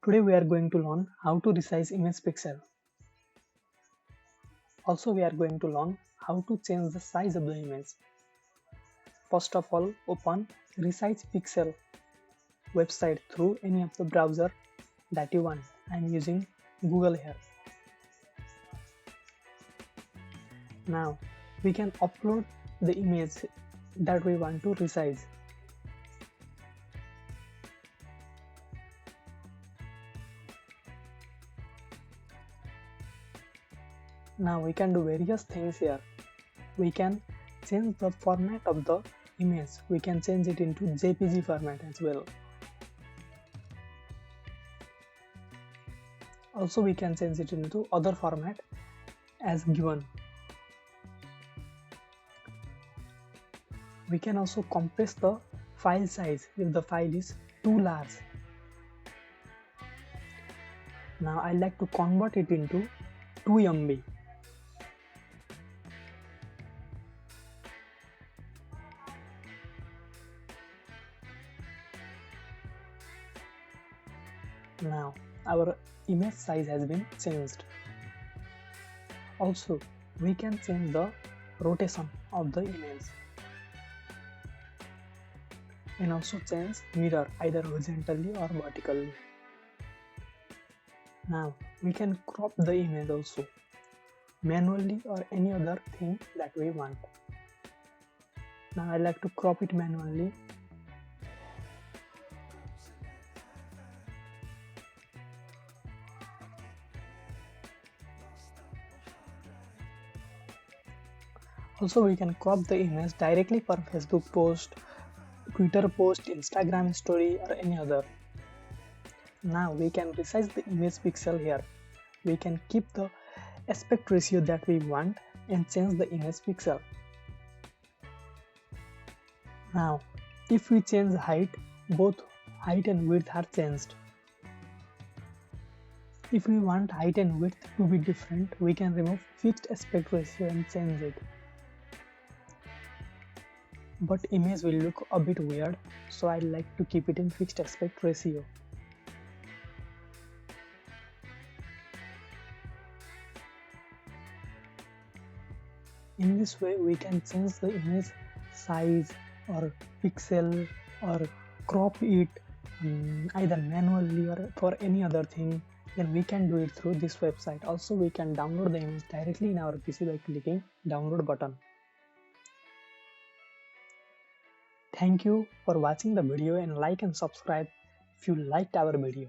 Today we are going to learn how to resize image pixel. Also we are going to learn how to change the size of the image. First of all, open Resize Pixel website through any of the browser that you want. I am using Google here. Now we can upload the image that we want to resize. Now we can do various things here. We can change the format of the image. We can change it into JPG format as well. Also we can change it into other format as given. We can also compress the file size if the file is too large. Now I like to convert it into 2 MB. Now our image size has been changed. Also we can change the rotation of the image and also change mirror either horizontally or vertically. Now we can crop the image also manually or any other thing that we want. Now I like to crop it manually. Also we can crop the image directly for Facebook post, Twitter post, Instagram story or any other. Now we can resize the image pixel here. We can keep the aspect ratio that we want and change the image pixel. Now if we change height, both height and width are changed. If we want height and width to be different, we can remove fixed aspect ratio and change it. But image will look a bit weird, so I like to keep it in fixed aspect ratio. In this way we can change the image size or pixel or crop it either manually or for any other thing. Then we can do it through this website. Also we can download the image directly in our PC by clicking download button. Thank you for watching the video and like and subscribe if you liked our video.